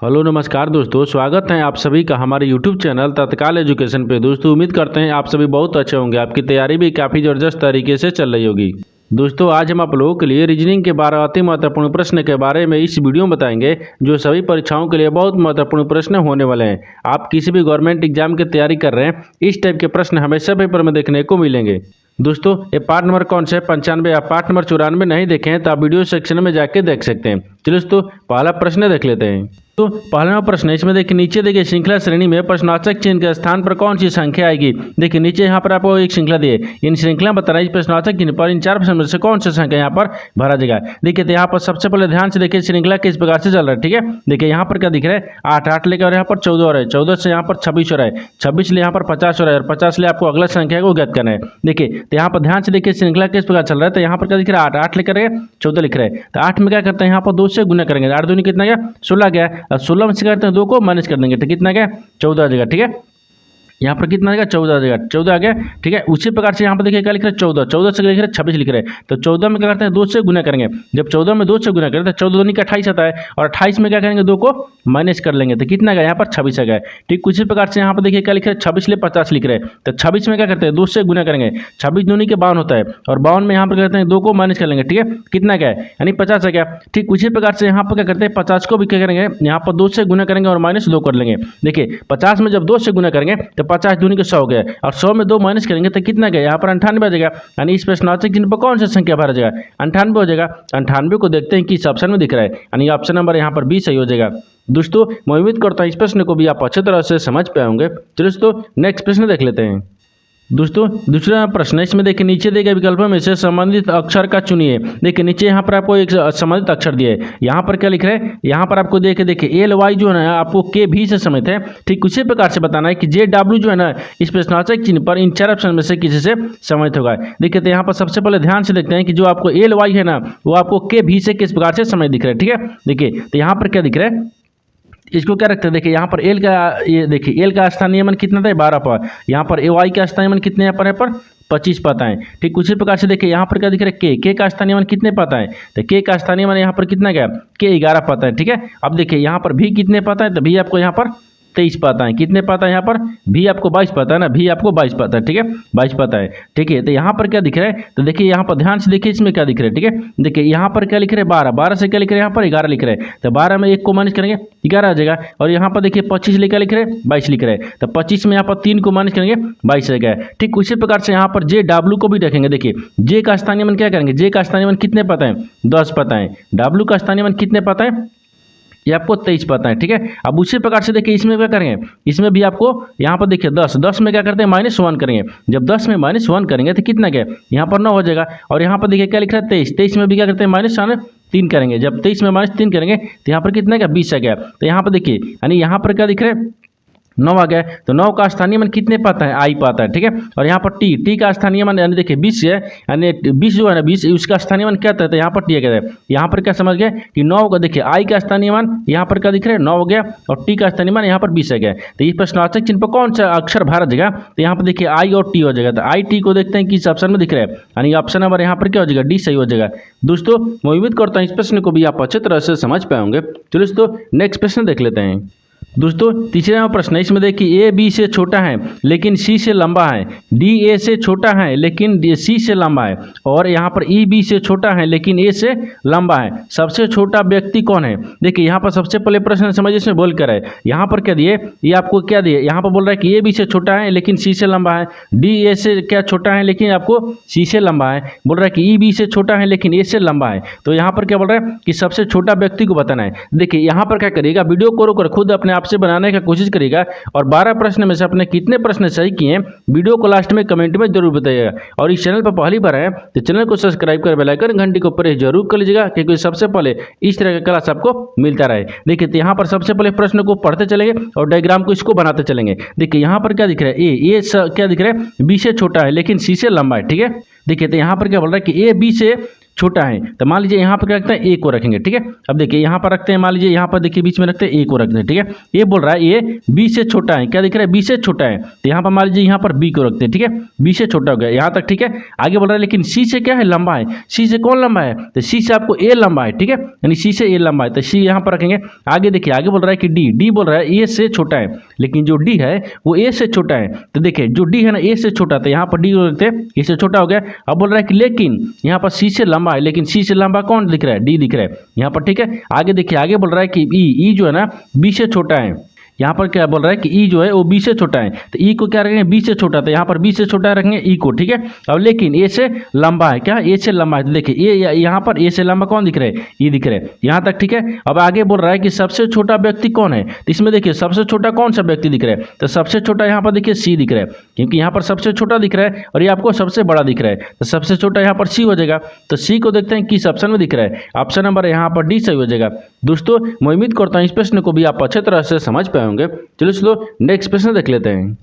Hello नमस्कार दोस्तों, स्वागत है आप सभी का हमारे यूट्यूब चैनल तत्काल एजुकेशन पे। दोस्तों उम्मीद करते हैं आप सभी बहुत अच्छे होंगे, आपकी तैयारी भी काफ़ी ज़बरदस्त तरीके से चल रही होगी। दोस्तों आज हम आप लोगों के लिए रीजनिंग के 12 अति महत्वपूर्ण प्रश्न के बारे में इस वीडियो में बताएंगे, जो सभी परीक्षाओं के लिए बहुत महत्वपूर्ण प्रश्न होने वाले हैं। आप किसी भी गवर्नमेंट एग्जाम की तैयारी कर रहे हैं, इस टाइप के प्रश्न हमेशा पेपर में देखने को मिलेंगे। दोस्तों ये पार्ट नंबर कौन सा है, 95 या पार्ट नंबर 94 नहीं देखे हैं तो आप वीडियो सेक्शन में जाके देख सकते हैं। चलिए दोस्तों पहला प्रश्न देख लेते हैं। तो पहला प्रश्न है, इसमें देखिए नीचे देखिए श्रृंखला श्रेणी में प्रश्नवाचक चिन्ह के स्थान पर कौन सी संख्या आएगी। देखिए नीचे यहाँ पर आपको एक श्रृंखला दी है, इन श्रृंखला बताना इस प्रश्नवाचक चिन्ह पर इन चार प्रश्न में से कौन सी संख्या यहाँ पर भरा जाएगा। देखिए तो यहाँ पर सबसे पहले ध्यान से देखिए श्रृंखला किस प्रकार से चल रहा है। ठीक है, देखिए यहाँ पर क्या दिख रहा है, 8 लेकर यहाँ पर 14 हो रहा है, 14 से यहाँ पर 26 हो रहा है, 26 ले यहाँ पर 50 हो रहा है और 50 ले आपको अगला संख्या को ज्ञात करना है। देखिए तो यहाँ पर ध्यान से देखिए श्रृंखला किस प्रकार चल रहा है। तो यहाँ पर क्या दिख रहा है, 8 लेकर 14 लिख रहे हैं, तो 8 में क्या करते हैं, यहाँ पर 2 से गुना करेंगे, 8 दूनी कितना गया 16 गया, और 16 में से करते हैं 2 को माइनस कर देंगे तो कितना गया 14 आ जाएगा। ठीक है, यहाँ पर कितना आ जाएगा 14 आ जाएगा, 14 आ गया। ठीक है, उसी प्रकार से यहाँ पर देखिए क्या लिख रहे हैं 14, 14 से लिख रहे हैं 26 लिख रहे हैं, तो 14 में क्या करते हैं 2 से गुना करेंगे। जब 14 में 2 से गुना करें तो 14 दूनी का 28 आता है, और 28 में क्या करेंगे 2 को माइनस कर लेंगे तो कितना गया यहाँ पर 26 आ गया। ठीक उसी प्रकार से यहाँ पर देखिए क्या लिख रहे हैं 26 ले 50 लिख रहे हैं, तो 26 में क्या करते हैं 2 से गुना करेंगे, 26 दूनी के 52 होता है, और 52 में यहाँ पर करते हैं 2 को माइनस कर लेंगे। ठीक है, कितना गया यानी 50 आ गया। ठीक उसी प्रकार से यहाँ पर क्या करते हैं 50 को भी क्या करेंगे, यहाँ पर 2 से गुना करेंगे और माइनस 2 कर लेंगे। देखिए 50 में जब 2 से गुना करेंगे तो 50 दूनी के 100 गया, और 100 में 2 माइनस करेंगे तो कितना गया यहाँ पर 98 आ जाएगा। यानी इस प्रश्नवाचक चिन्ह पर कौन सा संख्या भरा जाएगा, 98 हो जाएगा। 98 को देखते हैं किस ऑप्शन में दिख रहा है, यानी ऑप्शन नंबर यहाँ पर बी सही हो जाएगा। दोस्तों मैं उम्मीद करता हूँ इस प्रश्न को भी आप अच्छी तरह से समझ पाए होंगे। चलिए दोस्तों नेक्स्ट प्रश्न देख लेते हैं। दोस्तों दूसरा प्रश्न है, इसमें देखिए नीचे दिए गए विकल्पों में से संबंधित अक्षर का चुनिए। देखिए नीचे यहाँ पर आपको एक संबंधित अक्षर दिया है, यहाँ पर क्या लिख रहे हैं, यहाँ पर आपको देखिए एल वाई जो है ना आपको के भी से समित है। ठीक उसी प्रकार से बताना है कि जे डब्ल्यू जो है ना इस प्रश्नवाचक चिन्ह पर इन चार ऑप्शन में से किसी से समित होगा। देखिए तो यहाँ पर सबसे पहले ध्यान से देखते हैं कि जो आपको एल वाई है ना वो आपको के भी से किस प्रकार से समित दिख रहा है। ठीक है, देखिए तो यहाँ पर क्या दिख रहा है, इसको क्या रखते हैं, देखिए यहाँ पर एल का ये देखिए एल का स्थानीय मान कितना था 12 पर, यहाँ पर ए वाई का स्थानीय मान कितने यहाँ पर 25 पाता है। ठीक उसी प्रकार से देखिए यहाँ पर क्या दिख रहा है के का स्थानीय मान कितने पाता है, तो के का स्थानीय मान यहाँ पर कितना गया के 11 पाता है। ठीक है, अब देखिए यहाँ पर भी कितने पाता है, तो भी आपको यहाँ पर 23 पाता है, कितने पाता है यहाँ पर भी आपको 22 पाता है ना, भी आपको 22 पाता है। ठीक है 22 पाता है। ठीक है, तो यहाँ पर क्या दिख रहा है, तो देखिए यहाँ पर ध्यान से देखिए इसमें क्या दिख रहा है। ठीक है, देखिए यहाँ पर क्या लिख रहे हैं 12, 12 से क्या लिख रहे हैं यहाँ पर 11 लिख रहे हैं, तो 12 में 1 को माइनस करेंगे 11 आ जाएगा, और यहाँ पर देखिए 25 लिखा लिख रहे हैं 22 लिख रहे हैं, तो 25 में यहाँ पर 3 को माइनस करेंगे 22 आ गया। ठीक उसी प्रकार से यहाँ पर जे डब्ल्यू को भी देखेंगे। देखिए जे का स्थानीय मान क्या करेंगे, जे का स्थानीय मान कितने पता है 10 पता है, डब्ल्यू का स्थानीय मान कितने पता है ये आपको 23 पता है। ठीक है, अब उसी प्रकार से देखिए इसमें क्या करेंगे, इसमें भी आपको यहाँ पर देखिए 10 में क्या करते हैं -1 करेंगे, जब 10 में -1 करेंगे तो कितना गया यहाँ पर 9 हो जाएगा, और यहाँ पर देखिए क्या लिख रहा है 23 में भी क्या करते हैं -3 करेंगे, जब 23 में -3 करेंगे तो यहाँ पर कितना गया 20 आ गया। तो यहाँ पर देखिए यानी यहाँ पर क्या दिख रहा है 9 आ गया, तो 9 का स्थानीय मान कितने पाता है आई पाता है। ठीक है, और यहाँ पर टी का स्थानीय मान यानी देखिए 20 है, यानी 20 जो है ना 20 उसका स्थानीय मान क्या था, तो यहाँ पर टी कहते हैं। यहाँ पर क्या समझ गए कि 9 का देखिए आई का स्थानीय मान यहाँ पर क्या दिख रहा है 9 हो गया, और टी का स्थानीय मान यहाँ पर 20 आ गया। तो इस प्रश्नवाचक चिन्ह पर कौन सा अक्षर भरा जाएगा, तो यहाँ पर देखिए आई और टी हो जाएगा, तो आई टी को देखते हैं किस ऑप्शन में दिख रहा है, यानी ऑप्शन नंबर यहाँ पर क्या हो जाएगा डी सही हो जाएगा। दोस्तों मैं उम्मीद करता हूँ इस प्रश्न को भी आप अच्छी तरह से समझ पाएंगे। चलिए दोस्तों नेक्स्ट प्रश्न देख लेते हैं। दोस्तों तीसरा प्रश्न है, इसमें देखिए ए बी से छोटा है लेकिन सी से लंबा है, डी ए से छोटा है लेकिन सी से लंबा है, और यहाँ पर ई बी से छोटा है लेकिन ए से लंबा है, सबसे छोटा व्यक्ति कौन है। देखिए यहाँ पर सबसे पहले प्रश्न समझिए इसमें बोल कर है, यहाँ पर क्या दिए ये आपको क्या दिए, यहाँ पर बोल रहा है कि ए बी से छोटा है लेकिन सी से लंबा है, डी ए से क्या छोटा है लेकिन आपको सी से लंबा है, बोल रहा है कि ई बी से छोटा है लेकिन ए से लंबा है। तो यहाँ पर क्या बोल रहा है कि सबसे छोटा व्यक्ति को बताना है। देखिए यहाँ पर क्या करिएगा, वीडियो को रोक कर खुद अपने आप से बनाने का कोशिश करिएगा, और 12 प्रश्न में से अपने कितने प्रश्न सही किए हैं वीडियो को लास्ट में कमेंट में जरूर बताइएगा, और इस चैनल पर पहली बार है तो चैनल को सब्सक्राइब कर बेल आइकन घंटी को प्रेस जरूर कर लीजिएगा, क्योंकि सबसे पहले इस तरह का क्लास आपको मिलता रहे। देखिए तो यहाँ पर सबसे पहले प्रश्न को पढ़ते चलेंगे और डायग्राम को इसको बनाते चलेंगे। देखिए यहाँ पर क्या दिख रहा है ए क्या दिख रहा है बी से छोटा है लेकिन सी से लंबा है। ठीक है, देखिए तो यहाँ पर क्या बोल रहा है कि ए बी से छोटा है, तो मान लीजिए यहाँ पर क्या रखते हैं, ए को रखेंगे। ठीक है, अब देखिए यहाँ पर रखते हैं, मान लीजिए यहाँ पर देखिए बीच में रखते हैं, ए को रखते हैं। ठीक है, ये बोल रहा है ये बी से छोटा है, क्या दिख रहा है, बी से छोटा है, तो यहाँ पर मान लीजिए यहाँ पर बी को रखते हैं। ठीक है, बी से छोटा हो गया यहाँ तक। ठीक है, आगे बोल रहा है लेकिन सी से क्या है, लंबा है। सी से कौन लंबा है, तो सी से आपको ए लंबा है। ठीक है, यानी सी से ए लंबा है, तो सी यहाँ पर रखेंगे। आगे देखिए, आगे बोल रहा है कि डी बोल रहा है ए से छोटा है, लेकिन जो डी है वो ए से छोटा है। तो देखिए जो डी है ना ए से छोटा, तो यहाँ पर डी रखते हैं, ए से छोटा हो गया। अब बोल रहा है कि लेकिन यहाँ पर सी से लंबा है, लेकिन सी से लंबा कौन दिख रहा है, डी दिख रहा है यहाँ पर। ठीक है, आगे देखिए, आगे बोल रहा है कि ई जो है ना बी से छोटा है। यहाँ पर क्या बोल रहा है कि ई जो है वो बी से छोटा है, तो ई को क्या रखेंगे, बी से छोटा, तो यहाँ पर बी से छोटा रखेंगे ई को। ठीक है, अब लेकिन ए से लंबा है, क्या ए से लंबा है, तो देखिए ए यहाँ पर ए से लंबा कौन दिख रहा है, ई दिख रहा है यहाँ तक। ठीक है, अब आगे बोल रहा है कि सबसे छोटा व्यक्ति कौन है, तो इसमें देखिए सबसे छोटा कौन सा व्यक्ति दिख रहा है, तो सबसे छोटा यहाँ पर देखिए सी दिख रहा है, क्योंकि यहाँ पर सबसे छोटा दिख रहा है और ये आपको सबसे बड़ा दिख रहा है, तो सबसे छोटा यहाँ पर सी हो जाएगा। तो सी को देखते हैं किस ऑप्शन में दिख रहा है, ऑप्शन नंबर यहाँ पर डी सही हो जाएगा। दोस्तों मैं उम्मीद करता हूँ इस प्रश्न को भी आप अच्छे तरह से समझ पाए होंगे। चलिए नेक्स्ट प्रश्न देख लेते हैं।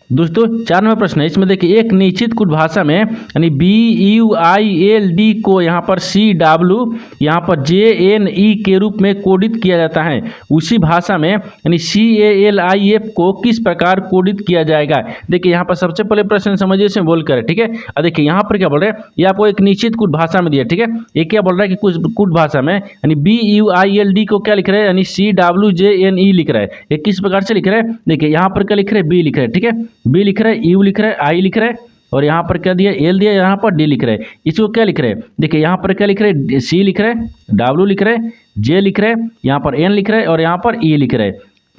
दोस्तों 4 नंबर प्रश्न है, इसमें देखिए एक निश्चित कुछ भाषा में यानी BUILD को यहाँ पर CW यहाँ पर JNE के रूप में कोडित किया जाता है, उसी भाषा में यानी CALIF को किस प्रकार कोडित किया जाएगा। देखिए यहाँ पर सबसे पहले प्रश्न समझिए से बोल कर। ठीक है, और देखिए यहाँ पर क्या बोल रहे हैं, ये आपको एक निश्चित कुछ भाषा में दिया। ठीक है, ये क्या बोल रहा है कि कुछ भाषा में यानी BUILD को क्या लिख रहा है, यानी CWJNE लिख रहा है। ये किस प्रकार से लिख रहा है, देखिए यहाँ पर क्या लिख रहा है, बी लिख रहा है। ठीक है, बी लिख रहा है, यू लिख रहा है, आई लिख रहा है, और यहाँ पर क्या दिया, एल दिया, यहाँ पर डी लिख रहा है। इसको क्या लिख रहे हैं, देखिए यहाँ पर क्या लिख रहे हैं, सी लिख रहे हैं, डब्ल्यू लिख रहे हैं, जे लिख रहे हैं, यहाँ पर एन लिख रहे हैं, और यहाँ पर ई लिख रहे हैं,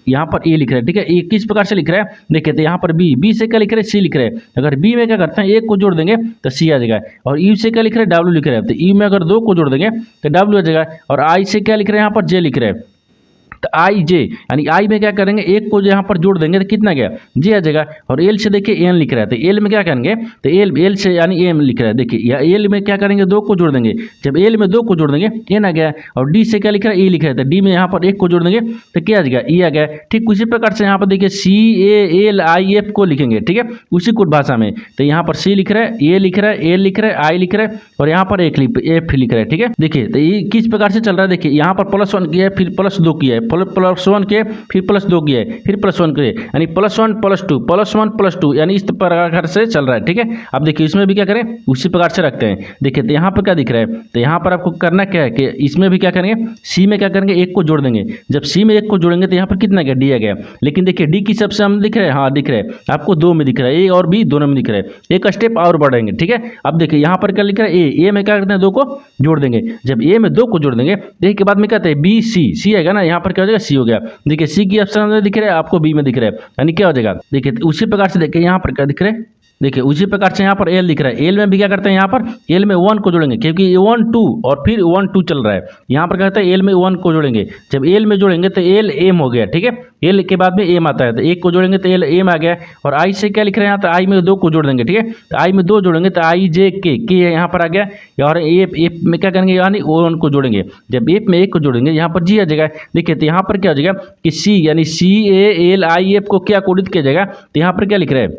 यहाँ पर ए लिख रहे हैं। ठीक है, ये किस प्रकार से लिख रहा है, देखिए तो यहाँ पर बी से क्या लिख रहे हैं, सी लिख रहे हैं। अगर बी में क्या करते हैं, एक को जोड़ देंगे तो सी आ जाएगा, और यू से क्या लिख रहे हैं, डब्ल्यू लिख रहे हैं, तो यू में अगर 2 को जोड़ देंगे तो डब्ल्यू आ जाएगा, और आई से क्या लिख रहे हैं, यहाँ पर जे लिख रहे हैं, तो आई जे यानी आई में क्या करेंगे, एक को जो यहाँ पर जोड़ देंगे तो कितना गया, जे आ जाएगा। और एल से देखिए एन लिख रहा है, तो एल में क्या करेंगे, तो एल से यानी एम लिख रहा है। देखिए या एल में क्या करेंगे, 2 को जोड़ देंगे, जब एल में 2 को जोड़ देंगे एन आ गया, और डी से क्या लिख रहा है, ई लिख रहा है, तो डी में यहाँ पर 1 को जोड़ देंगे तो क्या आ जाएगा, ई आ गया। ठीक उसी प्रकार से यहाँ पर देखिए CALIF को लिखेंगे। ठीक है, उसी कुछ भाषा में, तो यहाँ पर सी लिख रहा है, ए लिख रहा है, एल लिख रहा है, आई लिख रहा है, और यहाँ पर एफ लिख रहा है। ठीक है, देखिए तो ये किस प्रकार से चल रहा है, देखिए यहाँ पर +1 किया है, फिर +2 किया है, +1 के फिर +2 किया है, फिर +1 किया है, यानी +1 +2 +1 +2 यानी इस प्रकार से चल रहा है। ठीक है, अब देखिए इसमें भी क्या करें, उसी प्रकार से रखते हैं। देखिए तो यहाँ पर क्या दिख रहा है, तो यहाँ पर आपको करना क्या है कि इसमें भी क्या करेंगे, सी में क्या करेंगे, 1 को जोड़ देंगे, जब सी में 1 को जोड़ेंगे तो यहाँ पर कितना गया, डी आ गया। लेकिन देखिए डी की सबसे हम दिख रहा है, हाँ दिख रहा है आपको 2 में दिख रहा है, ए और बी दोनों में दिख रहा है, एक स्टेप और बढ़ेंगे। ठीक है, अब देखिए यहाँ पर क्या लिख रहा है, ए में क्या करते हैं, 2 को जोड़ देंगे, जब ए में 2 को जोड़ देंगे तो के बाद में कहते हैं बी सी आएगा ना, यहाँ पर क्या हो जाएगा, सी हो गया। देखिए सी की ऑप्शन में दिख रहा है, आपको बी में दिख रहा है, यानी क्या हो जाएगा, देखिए उसी प्रकार से देखिए यहाँ पर क्या दिख रहा है, देखिए उसी प्रकार से यहाँ पर एल दिख रहा है, एल में भी क्या करते हैं, यहाँ पर एल में 1 को जोड़ेंगे, क्योंकि 1 2 और फिर 1 2 चल रहा है, यहाँ पर कहते हैं एल में 1 को जोड़ेंगे, जब एल में जोड़ेंगे तो एल एम हो गया। ठीक है, एल के बाद में एम आता है, तो 1 को जोड़ेंगे तो एल एम आ गया, और आई से क्या लिख रहे हैं यहाँ, तो आई में 2 को जोड़ देंगे। ठीक है, तो आई में 2 जोड़ेंगे तो आई जे के यहाँ पर आ गया, और एफ में क्या करेंगे, यानी 1 को जोड़ेंगे, जब एफ में 1 को जोड़ेंगे यहाँ पर जी आ जाएगा। देखिए तो यहाँ पर क्या हो जाएगा कि सी यानी CALIF को क्या कोडित किया जाएगा, तो यहाँ पर क्या लिख रहा है,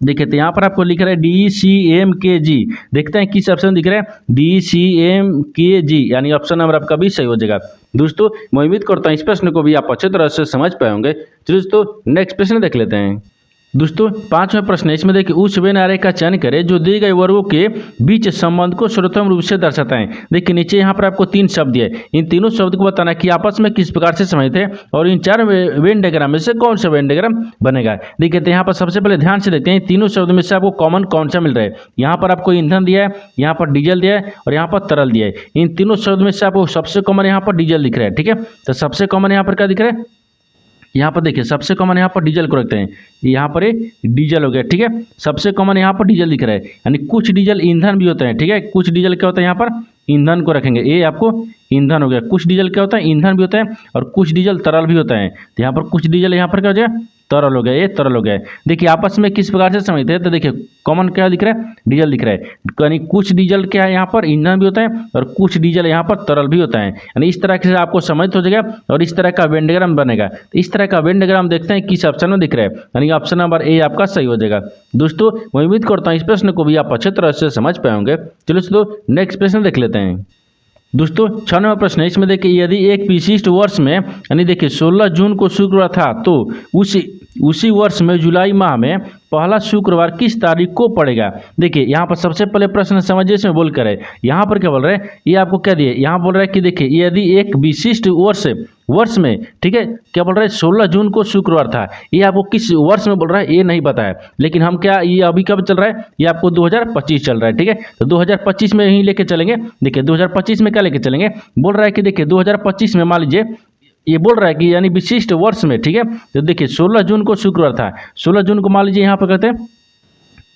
देखिए तो यहाँ पर आपको लिख रहा है DCMKG, देखते हैं किस ऑप्शन दिख रहा है, DCMKG यानी ऑप्शन नंबर आपका भी सही हो जाएगा। दोस्तों मैं उम्मीद करता हूँ इस प्रश्न को भी आप अच्छे तरह से समझ पाए होंगे। चलिए दोस्तों नेक्स्ट प्रश्न देख लेते हैं। दोस्तों 5वां प्रश्न है, इसमें देखिए उस वेन आरेख का चयन करें जो दिए गए वर्गों के बीच संबंध को सर्वोत्तम रूप से दर्शाता है। देखिए नीचे यहाँ पर आपको 3 शब्द दिए, इन तीनों शब्द को बताना कि आपस में किस प्रकार से संबंधित है, और इन 4 वेन डायग्राम में से कौन सा वेन डायग्राम बनेगा। देखिए तो यहाँ पर सबसे पहले ध्यान से देखते हैं, तीनों शब्द में से आपको कॉमन कौन सा मिल रहा है। यहाँ पर आपको ईंधन दिया है, यहाँ पर डीजल दिया है, और यहाँ पर तरल दिया है। इन तीनों शब्द में से आपको सबसे कॉमन यहाँ पर डीजल दिख रहा है। ठीक है, तो सबसे कॉमन यहाँ पर क्या दिख रहा है, यहाँ पर देखिए सबसे कॉमन यहाँ पर डीजल को रखते हैं, यहाँ पर डीजल हो गया। ठीक है, सबसे कॉमन यहाँ पर डीजल दिख रहा है, यानी कुछ डीजल ईंधन भी होते हैं। ठीक है, कुछ डीजल क्या होता है, यहाँ पर ईंधन को रखेंगे, ये आपको ईंधन हो गया। कुछ डीजल क्या होता है, ईंधन भी होता है, और कुछ डीजल तरल भी होता है। तो यहाँ पर कुछ डीजल यहाँ पर क्या हो जाएगा, तरल हो गया, ये तरल हो गया। देखिए आपस में किस प्रकार से समझते हैं, तो देखिए कॉमन क्या दिख रहा है, डीजल दिख रहा है। यानी कुछ डीजल क्या है यहाँ पर ईंधन भी होता है और कुछ डीजल यहाँ पर तरल भी होता है। यानी इस तरह से आपको समझ हो जाएगा और इस तरह का वेन डायग्राम बनेगा। तो इस तरह का वेन डायग्राम देखते हैं किस ऑप्शन में दिख रहा है, यानी ऑप्शन नंबर ए आपका सही हो जाएगा। दोस्तों मैं उम्मीद करता हूँ इस प्रश्न को भी आप अच्छे तरह से समझ पाएंगे। चलो दोस्तों नेक्स्ट प्रश्न देख लेते हैं। दोस्तों 6 नंबर प्रश्न है, इसमें देखिए यदि एक विशिष्ट वर्ष में यानी देखिए 16 जून को शुक्रवार था तो उसी वर्ष में जुलाई माह में पहला शुक्रवार किस तारीख को पड़ेगा। देखिए यहाँ पर सबसे पहले प्रश्न समझिए इसमें बोल कर है, यहाँ पर क्या बोल रहे हैं, ये आपको क्या दिए, यहाँ बोल रहा है कि देखिए यदि एक विशिष्ट वर्ष में, ठीक है, क्या बोल रहा है 16 जून को शुक्रवार था। ये आपको किस वर्ष में बोल रहा है ये नहीं पता है, लेकिन हम क्या ये अभी कब चल रहा है, ये आपको 2025 चल रहा है, ठीक है। तो 2025 में ही लेके चलेंगे। देखिए 2025 में क्या लेके चलेंगे, बोल रहा है कि देखिए 2025 में मान लीजिए ये बोल रहा है कि यानी विशिष्ट वर्ष में, ठीक है। तो देखिए 16 जून को शुक्रवार था, 16 जून को मान लीजिए यहाँ पर कहते हैं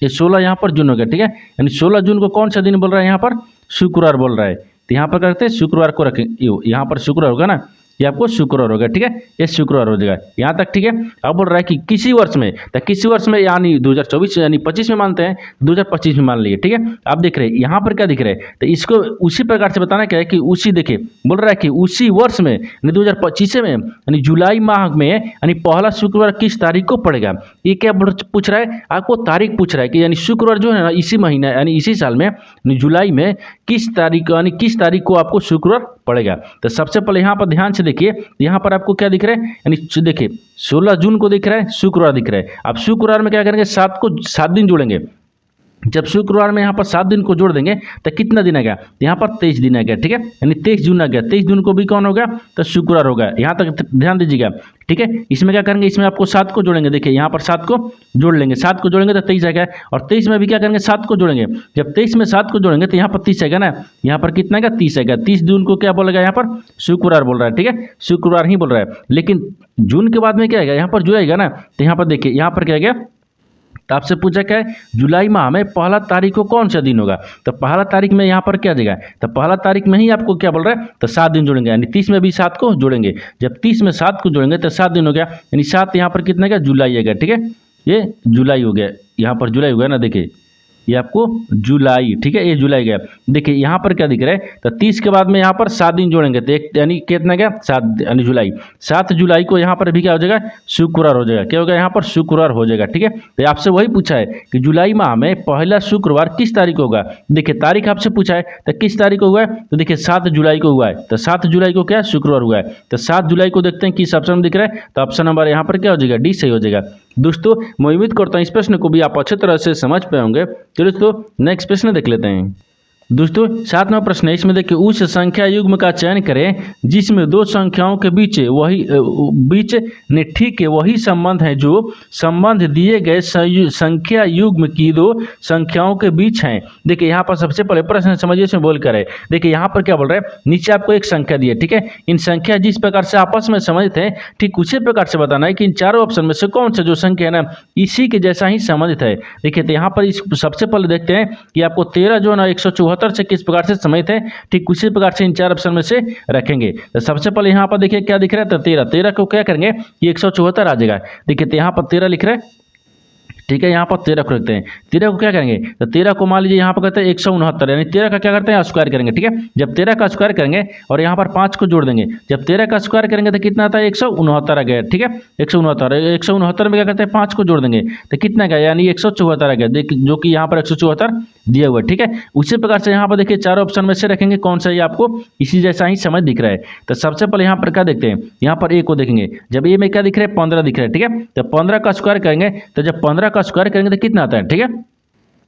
ये 16 यहाँ पर जून हो गया, ठीक है। यानी 16 जून को कौन सा दिन बोल रहा है यहाँ पर, शुक्रवार बोल रहा है। तो यहाँ पर करते हैं शुक्रवार को रखें, यहाँ पर शुक्रवार होगा ना, ये आपको शुक्रवार होगा, ठीक है, ये शुक्रवार हो जाएगा यहाँ तक, ठीक है। अब बोल रहा है कि किसी वर्ष में, तो किसी वर्ष में यानी 2024 यानी 25 में मानते हैं, 2025 में मान लिए, ठीक है। आप देख रहे हैं यहाँ पर क्या दिख रहा है, तो इसको उसी प्रकार से बताना क्या है कि उसी, देखिए बोल रहा है कि उसी वर्ष में यानी 2025 में यानी जुलाई माह में यानी पहला शुक्रवार किस तारीख को पड़ेगा। ये क्या पूछ रहा है, आपको तारीख पूछ रहा है कि यानी शुक्रवार जो है ना इसी महीना यानी इसी साल में यानी जुलाई में किस तारीख यानी किस तारीख को आपको शुक्रवार पड़ेगा। तो सबसे पहले यहाँ पर ध्यान से देखिए, यहाँ पर आपको क्या दिख रहा है, यानी देखिए 16 जून को दिख रहा है, शुक्रवार दिख रहा है। अब शुक्रवार में क्या करेंगे, 7 दिन जोड़ेंगे। जब शुक्रवार में यहाँ पर 7 दिन को जोड़ देंगे तो कितना दिन आ गया, यहाँ पर 23 दिन आ गया, ठीक है। यानी 23 जून आ गया, 23 जून को भी कौन होगा, तो शुक्रवार होगा। यहाँ तक ध्यान दीजिएगा, ठीक है। इसमें क्या करेंगे, इसमें आपको 7 को जोड़ेंगे। देखिए यहाँ पर 7 को जोड़ लेंगे, 7 को जोड़ेंगे तो 23 आ गया, और 23 में भी क्या करेंगे 7 को जोड़ेंगे। जब 23 में 7 को जोड़ेंगे तो यहाँ पर 30 आएगा ना, यहाँ पर कितना आएगा 30 आएगा। 30 जून को क्या बोलेगा, यहाँ पर शुक्रवार बोल रहा है, ठीक है, शुक्रवार ही बोल रहा है। लेकिन जून के बाद में क्या आएगा, यहाँ पर जुलाई आएगा ना, तो यहाँ पर देखिए यहाँ पर क्या आ गया, तो आपसे पूछा क्या है, जुलाई माह में पहला तारीख को कौन सा दिन होगा। तो पहला तारीख में यहाँ पर क्या देगा, तो पहला तारीख में ही आपको क्या बोल रहा है, तो 7 दिन जोड़ेंगे, यानी 30 में भी 7 को जोड़ेंगे। जब 30 में 7 को जोड़ेंगे तो 7 दिन हो गया, यानी 7 यहाँ पर कितने का जुलाई आएगा, ठीक है, ये जुलाई हो गया, यहाँ पर जुलाई हो गया ना, देखिए ये आपको जुलाई, ठीक है, ये जुलाई गया। देखिए यहाँ पर क्या दिख रहा है, तो 30 के बाद में यहाँ पर 7 दिन जोड़ेंगे तो एक यानी कितना गया 7 यानी जुलाई। 7 जुलाई को यहाँ पर भी क्या हो जाएगा, शुक्रवार हो जाएगा। क्या होगा, यहाँ पर शुक्रवार हो जाएगा, ठीक है। तो आपसे वही पूछा है कि जुलाई माह में पहला शुक्रवार किस तारीख को होगा। देखिए तारीख आपसे पूछा है तो किस तारीख को हुआ है, तो देखिए 7 जुलाई को हुआ है। तो 7 जुलाई को क्या शुक्रवार हुआ है, तो 7 जुलाई को देखते हैं किस ऑप्शन में दिख रहा है, तो ऑप्शन नंबर यहाँ पर क्या हो जाएगा, डी सही हो जाएगा। दोस्तों मैं उम्मीद करता हूँ इस प्रश्न को भी आप अच्छे तरह से समझ पाए होंगे। चलिए दोस्तों नेक्स्ट प्रश्न देख लेते हैं। दोस्तों 7 नंबर प्रश्न है, इसमें देखिए उस संख्या युग्म का चयन करें जिसमें दो संख्याओं के बीच ने ठीक है वही संबंध है जो संबंध दिए गए संख्या युग्म की दो संख्याओं के बीच हैं। देखिए यहाँ पर सबसे पहले प्रश्न समझिए इसमें बोल कर है। देखिए यहाँ पर क्या बोल रहे हैं, नीचे आपको एक संख्या दी है, ठीक है। इन संख्या जिस प्रकार से आपस में समझते हैं ठीक उसी प्रकार से बताना है कि इन चारों ऑप्शन में से कौन सा जो संख्या है ना इसी के जैसा ही संबंधित है। देखिए तो यहाँ पर सबसे पहले देखते हैं कि आपको 13 जो है ना 174 से किस प्रकार से समझते हैं, ठीक उसी प्रकार से इन 4 ऑप्शन में से रखेंगे। तो सबसे पहले यहाँ पर देखिए क्या दिख रहा है, तो 13 को क्या करेंगे ये 174 आ जाएगा। देखिए तो यहाँ पर 13 लिख रहे हैं, ठीक है, यहाँ पर 13 को रखते हैं। 13 को क्या करेंगे, तो 13 को मान लीजिए यहाँ पर कहते हैं 169, यानी 13 का क्या करते हैं स्क्वायर करेंगे, ठीक है। जब 13 का स्क्वायर करेंगे और यहाँ पर 5 को जोड़ देंगे, जब 13 का स्क्वायर करेंगे तो कितना आता है 169 आ गया, ठीक है। 169 में क्या करते हैं 5 को जोड़ देंगे तो कितना गया, यानी 174 आ गया, जो कि यहाँ पर 174 दिया हुआ है, ठीक है। उसी प्रकार से यहाँ पर देखिए चारों ऑप्शन में से रखेंगे कौन सा ये आपको इसी जैसा ही समझ दिख रहा है। तो सबसे पहले यहाँ पर क्या देखते हैं, यहाँ पर ए को देखेंगे। जब ए में क्या दिख रहा है 15 दिख रहा है, ठीक है। तो 15 का स्क्वायर करेंगे तो जब 15 का स्क्वायर करेंगे तो कितना आता है, ठीक है।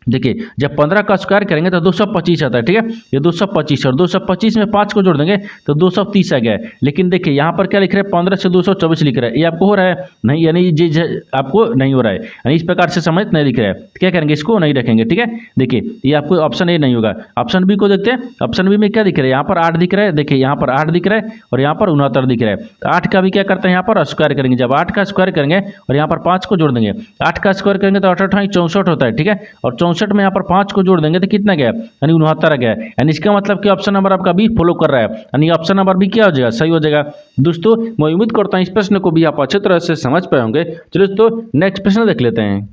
देखिए जब 15 का स्क्वायर करेंगे तो 225 आता है, ठीक है। ये 225 और 225 में 5 को जोड़ देंगे तो 230 आ गया। लेकिन देखिए यहाँ पर क्या लिख रहे हैं 15 से 224 लिख रहा है, ये आपको हो रहा है नहीं, यानी ये आपको नहीं हो रहा है, यानी इस प्रकार से समझ नहीं दिख रहा है। क्या करेंगे इसको नहीं रखेंगे, ठीक है। देखिए ये आपको ऑप्शन ए नहीं होगा। ऑप्शन बी को देखते हैं, ऑप्शन बी में क्या दिख रहा है, यहाँ पर 8 दिख रहा है। देखिए यहाँ पर 8 दिख रहा है और यहाँ पर 69 दिख रहा है। तो 8 का भी क्या करते हैं यहाँ पर स्क्वायर करेंगे। जब 8 का स्क्वायर करेंगे और यहाँ पर 5 को जोड़ देंगे, 8 का स्क्वायर करेंगे तो 8 8 64 होता है, ठीक है। और 64 में यहाँ पर 5 को जोड़ देंगे तो कितना गया, यानी 69 आ गया। यानी इसका मतलब कि ऑप्शन नंबर आपका बी फॉलो कर रहा है, यानी ऑप्शन नंबर बी क्या हो जाएगा, सही हो जाएगा। दोस्तों मैं उम्मीद करता हूँ इस प्रश्न को भी आप अच्छे तरह से समझ पाए होंगे। चलिए दोस्तों नेक्स्ट प्रश्न देख लेते हैं।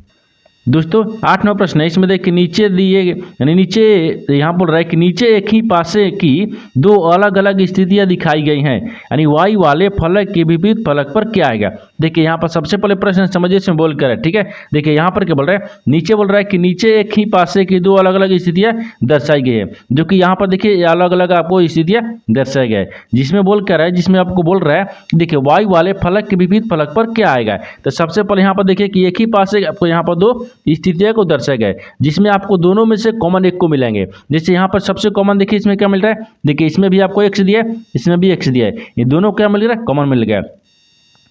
दोस्तों 8 नंबर प्रश्न है, इसमें देखिए नीचे दिए यानी नीचे यहाँ बोल रहा है कि नीचे एक ही पासे की दो अलग अलग स्थितियां दिखाई गई हैं, यानी वाई वाले फलक के विपरीत फलक पर क्या आएगा। देखिए यहाँ पर सबसे पहले प्रश्न समझिए इसमें बोल कर है, ठीक है। देखिए यहाँ पर क्या बोल रहा है, नीचे बोल रहा है कि नीचे एक ही पासे की दो अलग अलग स्थितियां दर्शाई गई है, जो कि यहाँ पर देखिए अलग अलग आपको स्थितियां दर्शाई गए, जिसमें बोल कर है, जिसमें आपको बोल रहा है देखिए वाई वाले फलक के विपरीत फलक पर क्या आएगा। तो सबसे पहले यहाँ पर देखिए कि एक ही पासे आपको यहाँ पर दो स्थितियों को दर्शाए गए, जिसमें आपको दोनों में से कॉमन एक को मिलेंगे। जैसे यहाँ पर सबसे कॉमन देखिए इसमें क्या मिल रहा है, देखिए इसमें भी आपको एक्स दिया है, इसमें भी एक्स दिया है, ये दोनों क्या मिल रहा है, कॉमन मिल गया,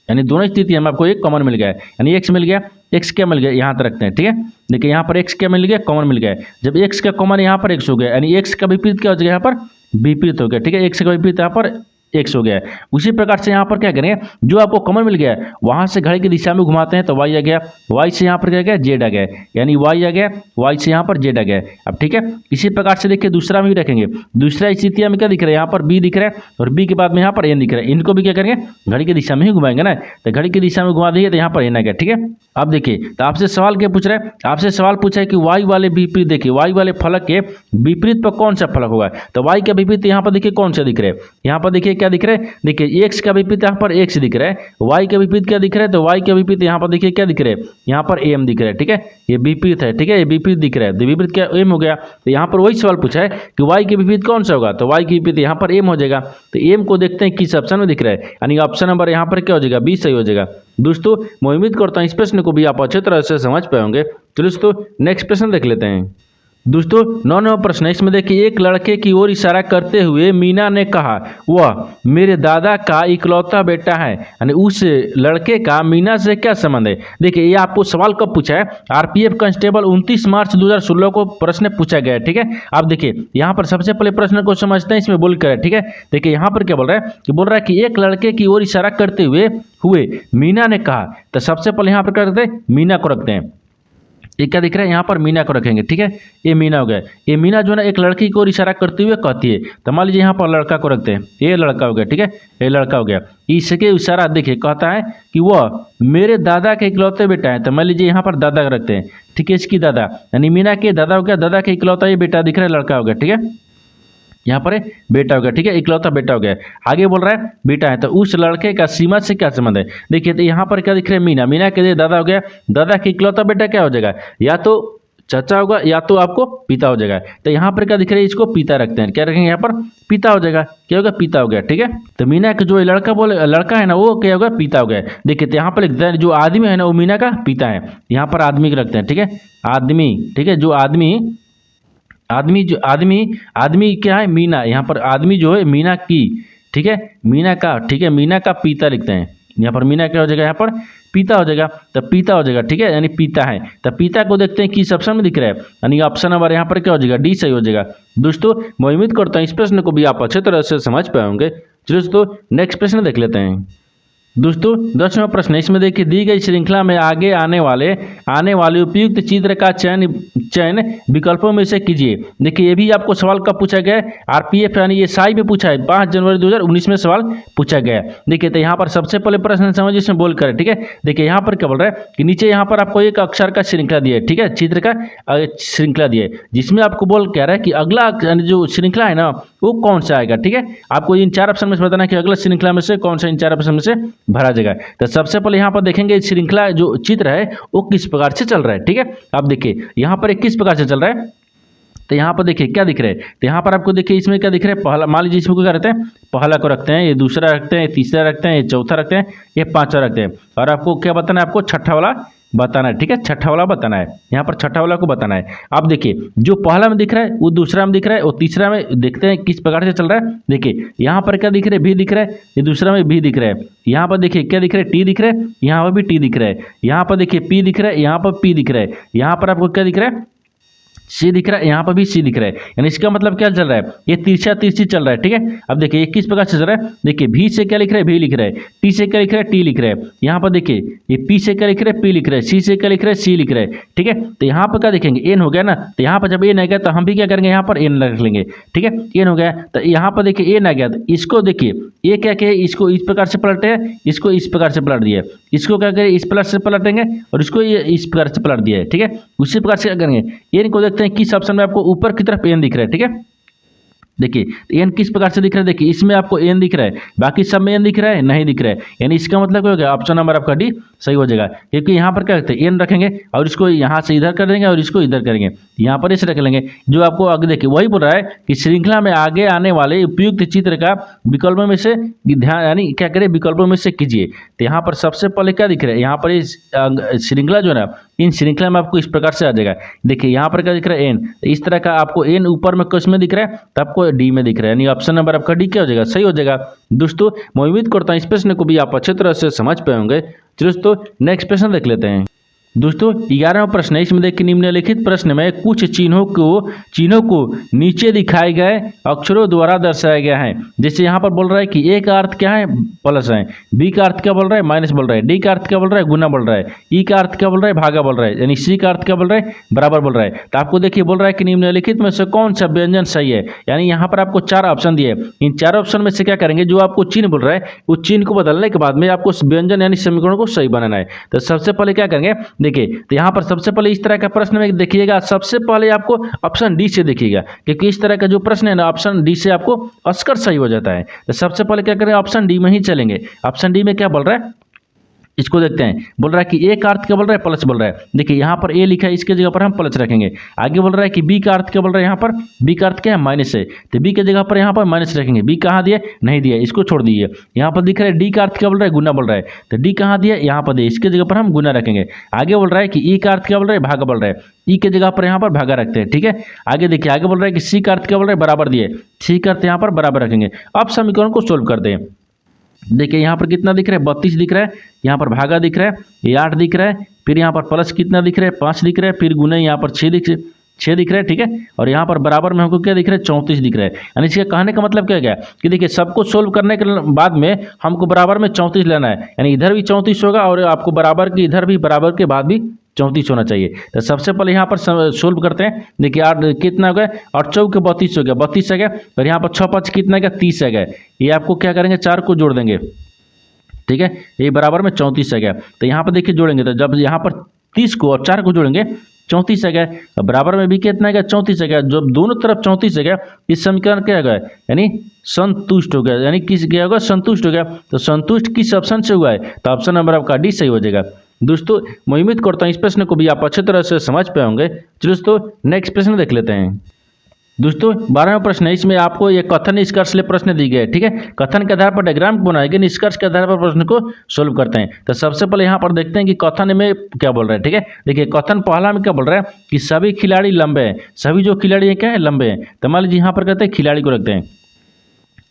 यानी दोनों स्थितियों में आपको एक कॉमन मिल गया है, यानी एक्स मिल गया। एक्स क्या मिल गया, यहाँ तक रखते हैं, ठीक है। देखिए यहाँ पर एक्स क्या मिल गया, कॉमन मिल गया। जब एक्स का कॉमन यहाँ पर एक्स हो गया, यानी एक्स का विपरीत क्या हो गया, यहाँ पर विपरीत हो गया, ठीक है। एक्स का विपरीत यहाँ पर एक्स हो गया है। उसी प्रकार से यहाँ पर क्या करेंगे, जो आपको कॉमन मिल गया वहां से घड़ी की दिशा में घुमाते हैं तो वाई आ गया, वाई से यहाँ पर क्या गया, जेड आ गया, यानी वाई आ गया, वाई से यहाँ पर जेड आ गया। अब ठीक है, इसी प्रकार से देखिए दूसरा में भी रखेंगे। दूसरा स्थितियां में क्या दिख रहा है, यहाँ पर बी दिख रहा है और बी के बाद में यहाँ पर एन दिख रहा है। इनको भी क्या करेंगे, घड़ी की दिशा में ही घुमाएंगे ना, तो घड़ी की दिशा में घुमा देंगे तो यहाँ पर एन आ गया, ठीक है। अब देखिए तो आपसे सवाल क्या पूछ रहा है, आपसे सवाल पूछा है कि वाई वाले विपरीत, देखिए वाई वाले फलक के विपरीत पर कौन सा फलक होगा। तो वाई का विपरीत यहाँ पर देखिए कौन सा दिख रहा है, यहाँ पर देखिए क्या दिख रहा है, देखिए एक्स का विपरीत यहाँ पर एक्स दिख रहा है, वाई का विपरीत क्या दिख रहा है, तो वाई का विपरीत यहाँ पर देखिए क्या दिख रहा है, यहाँ पर एम दिख रहा है, ठीक है। ये विपरीत है, ठीक है, ये विपरीत दिख रहा है, तो विपरीत क्या एम हो गया। तो यहाँ पर वही सवाल पूछा है कि वाई के विपरीत कौन सा होगा, तो वाई के विपरीत यहाँ पर एम हो जाएगा। तो एम को देखते हैं किस ऑप्शन में दिख रहा है, यानी ऑप्शन नंबर यहाँ पर क्या हो जाएगा, बी सही हो जाएगा। दोस्तों मैं उम्मीद करता हूँ इस प्रश्न को भी आप अच्छे तरह से समझ पाए होंगे। तो दोस्तों नेक्स्ट प्रश्न देख लेते हैं। दोस्तों 9 नंबर प्रश्न है, इसमें देखिए एक लड़के की ओर इशारा करते हुए मीना ने कहा वह मेरे दादा का इकलौता बेटा है, यानी उस लड़के का मीना से क्या संबंध है। देखिए ये आपको सवाल कब पूछा है, आरपीएफ कांस्टेबल 29 मार्च 2016 को प्रश्न पूछा गया है, ठीक है। आप देखिए यहाँ पर सबसे पहले प्रश्न को समझते हैं, इसमें बोल कर, ठीक है। देखिए यहाँ पर क्या बोल रहा है कि बोल रहा है कि एक लड़के की ओर इशारा करते हुए मीना ने कहा, तो सबसे पहले यहाँ पर क्या करते हैं, मीना को रखते हैं। ये क्या दिख रहा है, यहाँ पर मीना को रखेंगे, ठीक है। ये मीना हो गया, ये मीना जो है ना एक लड़की को इशारा करते हुए कहती है, तो मान लीजिए यहाँ पर लड़का को रखते हैं, ये लड़का हो गया, ठीक है, ये लड़का हो गया। इसके इशारा देखिए कहता है कि वह मेरे दादा के इकलौते बेटा है, तो मान लीजिए यहाँ पर दादा को रखते हैं, ठीक है। इसकी दादा यानी मीना के दादा हो गया, दादा के इकलौता ये बेटा दिख रहा है, लड़का हो गया, ठीक है। यहाँ पर बेटा हो गया, ठीक है, इकलौता बेटा हो गया। आगे बोल रहा है बेटा है, तो उस लड़के का सीमा से क्या संबंध है। देखिए तो यहाँ पर क्या दिख रहा है, मीना, मीना के दादा हो गया, दादा के इकलौता बेटा क्या हो जाएगा, या तो चाचा होगा या तो आपको पिता हो जाएगा। तो यहाँ पर क्या दिख रहा है, इसको पिता रखते हैं, क्या रखेंगे यहाँ पर, पिता हो जाएगा, क्या होगा, पिता हो गया, ठीक है। तो मीना का जो लड़का बोले लड़का है ना वो क्या होगा, पिता हो गया। देखिए तो यहाँ पर जो आदमी है ना वो मीना का पिता है, यहाँ पर आदमी को रखते हैं, ठीक है, आदमी, ठीक है। जो आदमी क्या है, मीना, यहाँ पर आदमी जो है मीना की, ठीक है, मीना का, ठीक है, मीना का पिता लिखते हैं। यहाँ पर मीना क्या हो जाएगा, यहाँ पर पिता हो जाएगा, तो पिता हो जाएगा, ठीक है, यानी पिता है। तो पिता को देखते हैं किस ऑप्शन में दिख रहा है, यानी ऑप्शन नंबर यहाँ पर क्या हो जाएगा, डी सही हो जाएगा। दोस्तों मैं उम्मीद करता हूँ इस प्रश्न को भी आप अच्छे तरह से समझ पाए होंगे। चलिए दोस्तों नेक्स्ट प्रश्न देख लेते हैं। दोस्तों 10वां प्रश्न है, इसमें देखिए दी गई श्रृंखला में आगे आने वाले उपयुक्त चित्र का चयन विकल्पों में से कीजिए। देखिए ये भी आपको सवाल कब पूछा गया है, आरपीएफ यानी ये साई में पूछा है, 5 जनवरी 2019 में सवाल पूछा गया है। देखिए तो यहाँ पर सबसे पहले प्रश्न समझिए, इसमें बोल कर, ठीक है। देखिए यहाँ पर क्या बोल रहा है कि नीचे यहाँ पर आपको एक अक्षर का श्रृंखला दिया है, ठीक है, चित्र का श्रृंखला दिया है, जिसमें आपको बोल कह रहा है कि अगला जो श्रृंखला है ना वो कौन सा आएगा, ठीक है। आपको इन 4 ऑप्शन में से बताना कि अगला श्रृंखला में से कौन सा इन 4 ऑप्शन में से भरा जाएगा। तो सबसे पहले यहाँ पर देखेंगे श्रृंखला जो चित्र है वो किस प्रकार से चल रहा है, ठीक है। आप देखिए यहाँ पर किस प्रकार से चल रहा है, तो यहाँ पर देखिए क्या दिख रहा है, तो यहाँ पर आपको देखिए इसमें क्या दिख रहा है, पहला, मान लीजिए इसमें क्या रहते हैं, पहला को रखते हैं, ये दूसरा रखते हैं, ये तीसरा रखते हैं, ये चौथा रखते हैं, ये 5वां रखते हैं, और आपको क्या बताना है, आपको छठा वाला बताना है, ठीक है, छठा वाला बताना है, यहाँ पर छठा वाला को बताना है। आप देखिए जो पहला में दिख रहा है वो दूसरा में दिख रहा है, और तीसरा में देखते हैं किस प्रकार से चल रहा है। देखिए यहाँ पर क्या दिख रहा है, भी दिख रहा है, ये दूसरा में भी दिख रहा है, यहाँ पर देखिए क्या दिख रहा है, टी दिख रहा है, यहाँ पर भी टी दिख रहा है, यहाँ पर देखिए पी दिख रहा है, यहाँ पर पी दिख रहा है, यहाँ पर आपको क्या दिख रहा है, सी दिख रहा है, यहाँ पर भी सी दिख रहा है, यानी इसका मतलब क्या चल रहा है, ये तिरछा तिरछी चल रहा है। ठीक है, अब देखिए ये किस प्रकार से चल रहा है, देखिए भी से क्या लिख रहा है, भी लिख रहा है, टी से क्या लिख रहा है, टी लिख रहा है, यहाँ पर देखिए ये पी से क्या लिख रहा है, पी लिख रहा है, सी से क्या लिख रहा है, सी लिख रहा है। ठीक है, तो यहाँ पर क्या देखेंगे, एन हो गया ना, तो यहाँ पर जब एन आ गया तो हम भी क्या करेंगे, यहाँ पर एन रख लेंगे। ठीक है, एन हो गया, तो यहाँ पर देखिए एन आ गया, तो इसको देखिए ये क्या क्या इसको इस प्रकार से पलटे हैं, इसको इस प्रकार से पलट दिया, इसको क्या करें, इस प्रकार से पलटेंगे और इसको ये इस प्रकार से पलट दिया है। ठीक है, उसी प्रकार से क्या करेंगे, एन को देखते हैं किस ऑप्शन में आपको ऊपर की तरफ एन दिख रहा है। ठीक है, देखिए एन किस प्रकार से दिख रहा है, देखिए इसमें आपको एन दिख रहा है, बाकी सब में एन दिख रहा है, नहीं दिख रहा है, यानी इसका मतलब क्या हो गया, ऑप्शन नंबर आपका डी सही हो जाएगा। क्योंकि यहाँ पर क्या करते हैं, एन रखेंगे और इसको यहाँ से इधर कर देंगे और इसको इधर करेंगे, यहाँ पर इसे रख लेंगे। जो आपको आगे देखिए वही बोल रहा है कि श्रृंखला में आगे आने वाले उपयुक्त चित्र का विकल्पों में से ध्यान, यानी क्या करें, विकल्पों में से कीजिए। तो यहाँ पर सबसे पहले क्या दिख रहा है, यहाँ पर इस श्रृंखला जो है ना, इन श्रृंखला में आपको इस प्रकार से आ जाएगा। देखिए यहाँ पर क्या दिख रहा है, एन, इस तरह का आपको एन ऊपर में किस में दिख रहा है, तो आपको डी में दिख रहा है, यानी ऑप्शन नंबर आपका डी क्या हो जाएगा, सही हो जाएगा। दोस्तों मैं उम्मीद करता हूँ इस प्रश्न को भी आप अच्छे तरह से समझ पाए होंगे। चलो दोस्तों नेक्स्ट प्रश्न देख लेते हैं। दोस्तों 11वां प्रश्न है, इसमें देखिए निम्नलिखित प्रश्न में कुछ चिन्हों को नीचे दिखाए गए अक्षरों द्वारा दर्शाया गया है। जैसे यहाँ पर बोल रहा है कि ए का अर्थ क्या है, प्लस है, बी का अर्थ क्या बोल रहा है, माइनस बोल रहा है, डी का अर्थ क्या बोल रहा है, गुना बोल रहा है, ई का अर्थ क्या बोल रहा है, भागा बोल रहा है, यानी सी का अर्थ क्या बोल रहा है, बराबर बोल रहा है। तो आपको देखिए बोल रहा है कि निम्नलिखित में से कौन सा व्यंजन सही है, यानी यहाँ पर आपको 4 ऑप्शन दिए, इन 4 ऑप्शन में से क्या करेंगे, जो आपको चिन्ह बोल रहा है उस चिन्ह को बदलने के बाद में आपको व्यंजन यानी समीकरण को सही बनाना है। तो सबसे पहले क्या करेंगे, देखिए तो यहाँ पर सबसे पहले इस तरह का प्रश्न में देखिएगा, सबसे पहले आपको ऑप्शन डी से देखिएगा, क्योंकि इस तरह का जो प्रश्न है ना ऑप्शन डी से आपको अस्कर सही हो जाता है। तो सबसे पहले क्या करें, ऑप्शन डी में ही चलेंगे। ऑप्शन डी में क्या बोल रहा है, इसको देखते हैं। बोल रहा है कि ए का अर्थ क्या बोल रहा है, प्लस बोल रहा है। देखिए यहाँ पर ए लिखा है, इसके जगह पर हम प्लस रखेंगे। आगे बोल रहा है कि बी का अर्थ क्या बोल रहा है, यहाँ पर बी का अर्थ क्या है, माइनस है, तो बी के जगह पर यहाँ पर माइनस रखेंगे। बी कहाँ दिया, नहीं दिया, इसको छोड़ दीजिए। यहाँ पर दिख रहा है डी का अर्थ क्या बोल रहा है, गुना बोल रहा है, तो डी कहाँ दिया, यहाँ पर दिया, इसके जगह पर हम गुना रखेंगे। आगे बोल रहा है कि ई का अर्थ क्या बोल रहा है, भागा बोल रहा है, ई के जगह पर यहाँ पर भागा रखते हैं। ठीक है, आगे देखिए आगे बोल रहा है कि सी का अर्थ क्या बोल रहा है, बराबर दिए, सी का अर्थ यहाँ पर बराबर रखेंगे। अब समीकरण को सोल्व करते हैं। देखिए यहाँ पर कितना दिख रहा है, 32 दिख रहा है, यहाँ पर भागा दिख रहा है, ये 8 दिख रहा है, फिर यहाँ पर प्लस कितना दिख रहा है, 5 दिख रहा है, फिर गुना यहाँ पर 6 दिख रहा है। ठीक है, और यहाँ पर बराबर में हमको क्या दिख रहा है, 34 दिख रहा है। यानी इसके कहने का मतलब क्या गया कि देखिए सबको सोल्व करने के बाद में हमको बराबर में 34 लेना है, यानी इधर भी 34 होगा और आपको बराबर की इधर भी बराबर के बाद भी 34 होना चाहिए। तो सबसे पहले यहाँ पर सोल्व करते हैं। देखिए 8 कितना हो गया, 8 चौके 32 हो गया, 32 आ गया, और यहाँ पर 6 5 कितना गया, 30 आ गया। ये आपको क्या करेंगे, 4 को जोड़ देंगे। ठीक है, ये बराबर में 34 आ गया। तो यहाँ पर देखिए जोड़ेंगे, तो जब यहाँ पर 30 को और 4 को जोड़ेंगे 34 आ गया, बराबर में भी कितना आ गया, 34 आ गया। जब दोनों तरफ 34 आ गया, इस समीकरण क्या आ गया, यानी संतुष्ट हो गया, यानी किस गया होगा, संतुष्ट हो गया। तो संतुष्ट किस ऑप्शन से हुआ है, तो ऑप्शन नंबर आपका डी सही हो जाएगा। दोस्तों मैं उम्मीद करता हूँ इस प्रश्न को भी आप अच्छे तरह से समझ पाए होंगे। चलो दोस्तों नेक्स्ट प्रश्न देख लेते हैं। दोस्तों 12वां प्रश्न है, इसमें आपको ये कथन निष्कर्ष ले प्रश्न दी गए। ठीक है, कथन के आधार पर डायग्राम बनाएंगे, निष्कर्ष के आधार पर प्रश्न को सोल्व करते हैं। तो सबसे पहले यहाँ पर देखते हैं कि कथन में क्या बोल रहा है। ठीक है, देखिए कथन पहला में क्या बोल रहा है कि सभी खिलाड़ी लंबे हैं, सभी जो खिलाड़ी हैं क्या है, लंबे हैं। तो मान लीजिए यहाँ पर कहते हैं खिलाड़ी को रखते हैं,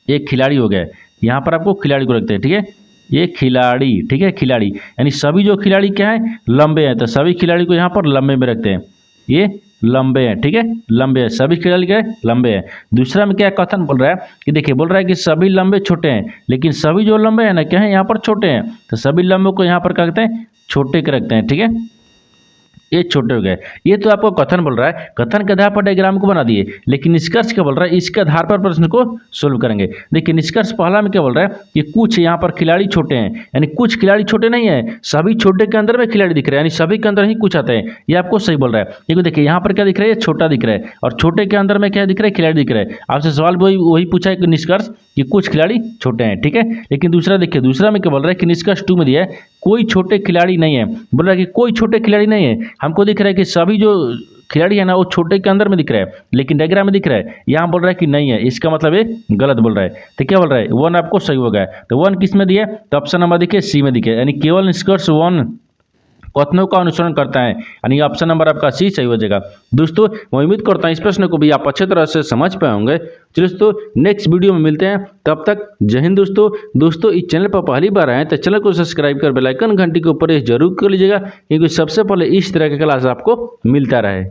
एक खिलाड़ी हो गया, यहाँ पर आपको खिलाड़ी को रखते हैं। ठीक है, ये खिलाड़ी, ठीक है खिलाड़ी, यानी सभी जो खिलाड़ी क्या है, लंबे हैं, तो सभी खिलाड़ी को यहाँ पर लंबे में रखते हैं, ये लंबे हैं। ठीक है, लंबे हैं, सभी खिलाड़ी क्या है, लंबे हैं। दूसरा में क्या कथन बोल रहा है कि देखिए बोल रहा है कि सभी लंबे छोटे हैं, लेकिन सभी जो लंबे हैं ना क्या है, यहाँ पर छोटे हैं, तो सभी लंबे को यहाँ पर क्या कहते हैं, छोटे के रखते हैं। ठीक है, ये छोटे हो गए। ये तो आपको कथन बोल रहा है, कथन के आधार पर डायग्राम को बना दिए, लेकिन निष्कर्ष क्या बोल रहा है, इसके आधार पर प्रश्न को सोल्व करेंगे। देखिए निष्कर्ष पहला में क्या बोल रहा है कि कुछ यहाँ पर खिलाड़ी छोटे हैं, यानी कुछ खिलाड़ी छोटे नहीं है, सभी छोटे के अंदर में खिलाड़ी दिख रहे हैं, यानी सभी के अंदर ही कुछ आते हैं। ये आपको सही बोल रहा है, क्योंकि देखिए यहाँ पर क्या दिख रहा है, छोटा दिख रहा है, और छोटे के अंदर में क्या दिख रहा है, खिलाड़ी दिख रहा है। आपसे सवाल वही पूछा है कि निष्कर्ष कि कुछ खिलाड़ी छोटे हैं। ठीक है, लेकिन दूसरा देखिए, दूसरा में क्या बोल रहा है कि निष्कर्ष 2 में दिया है कोई छोटे खिलाड़ी नहीं है, बोल रहा है कि कोई छोटे खिलाड़ी नहीं है। हमको दिख रहा है कि सभी जो खिलाड़ी है ना वो छोटे के अंदर में दिख रहा है, लेकिन डायग्राम में दिख रहा है, यहाँ बोल रहा है कि नहीं है, इसका मतलब ये गलत बोल रहा है। तो क्या बोल रहा है, 1 आपको सही हो गया। तो 1 किस में दिया, तो ऑप्शन नंबर देखिए सी में दिखे, यानी केवल निष्कर्ष 1 कथनों का अनुसरण करता है, यानी ऑप्शन नंबर आपका सी सही हो जाएगा। दोस्तों मैं उम्मीद करता हूँ इस प्रश्न को भी आप अच्छे तरह से समझ पाए होंगे। चलिए दोस्तों नेक्स्ट वीडियो में मिलते हैं, तब तक जय हिंद। दोस्तों इस चैनल पर पहली बार आए तो चैनल को सब्सक्राइब कर बेल आइकन घंटी के ऊपर जरूर कर लीजिएगा, क्योंकि सबसे पहले इस तरह का क्लास आपको मिलता रहे।